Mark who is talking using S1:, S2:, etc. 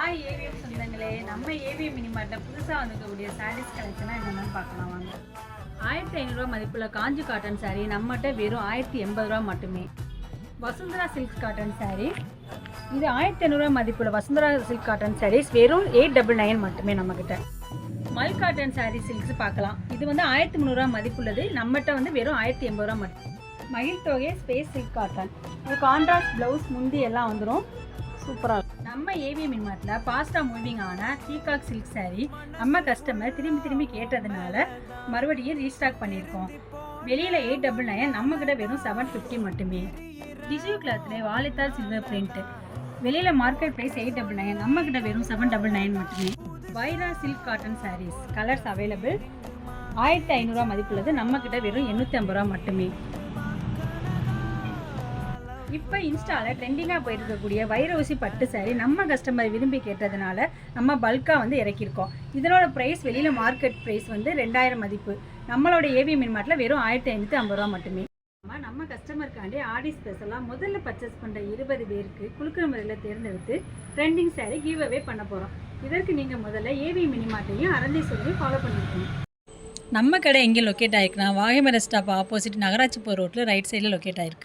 S1: Hi AVM சொந்தங்களே, நம்ம AVM மினிமார்ட்டில் புதுசாக வந்துக்கக்கூடிய சாரீஸ் கலெக்ஷனாக என்னென்னு பார்க்கலாம் வாங்க. 1500 மதிப்புள்ள காஞ்சி காட்டன் சாரீ நம்மகிட்ட வெறும் 1080 ரூபா மட்டுமே. வசுந்தரா சில்க் காட்டன் சாரீ, இது 1500 மதிப்புள்ள வசுந்தரா சில்க் காட்டன் சாரீஸ் வெறும் 899 மட்டுமே நம்மக்கிட்ட. மல் காட்டன் சாரீ சில்க்ஸ் பார்க்கலாம். இது வந்து 1300 மதிப்புள்ளது, நம்மகிட்ட வந்து வெறும் 1080 ரூபா மட்டும். மகிழ் தொகை ஸ்பேஸ் சில்க் காட்டன், இது கான்ட்ராஸ்ட் ப்ளவுஸ் முந்தி எல்லாம் வந்துடும், சூப்பராக இருக்கும். நம்ம ஏவிஎம் மினிமார்ட்டில் பாஸ்டா மூவிங் ஆன பீகாக் சில்க் சாரீ நம்ம கஸ்டமர் திரும்பி கேட்டதுனால மறுபடியும் ரீஸ்டாக் பண்ணியிருக்கோம். வெளியில் 899, நம்மக்கிட்ட வெறும் 750 மட்டுமே. டிஷ்யூ கிளாத்தில் வாலித்தால் சில்வர் பிரிண்ட், வெளியில் மார்க்கெட் ப்ரைஸ் 899, நம்மக்கிட்ட வெறும் 799 மட்டுமே. Vaira silk cotton saris colours available, 1500 மதிப்புள்ளது, நம்மக்கிட்ட வெறும் 850 ரூபா மட்டுமே. இப்போ இன்ஸ்டாவில் ட்ரெண்டிங்காக போயிருக்கக்கூடிய வைரவசி பட்டு சாரீ நம்ம கஸ்டமர் விரும்பி கேட்டதுனால நம்ம பல்காக வந்து இறக்கியிருக்கோம். இதனோட ப்ரைஸ் வெளியில் மார்க்கெட் ப்ரைஸ் வந்து 2000 மதிப்பு, நம்மளோட ஏவிஎம் மினிமார்ட்டில் வெறும் 1550 ரூபா மட்டுமே. நம்ம கஸ்டமருக்காண்டி ஆடி ஸ்பெஷலாக முதல்ல பர்ச்சேஸ் பண்ணுற 20 பேருக்கு குலுக்கிற முறையில் தேர்ந்தெடுத்து ட்ரெண்டிங் சாரீ கிவ் அவே பண்ண போகிறோம். இதற்கு நீங்கள் முதல்ல ஏவிஎம் மினிமார்ட்டையும் அரந்தீஸ்வரையும் ஃபாலோ பண்ணியிருக்கணும். நம்ம கடை எங்கே லொக்கேட் ஆகிருக்குன்னா வாகைமர ஸ்டாப் ஆப்போசிட் நகராட்சி போகிற ரோட்டில் ரைட் சைடில் லொக்கேட் ஆகிருக்கு.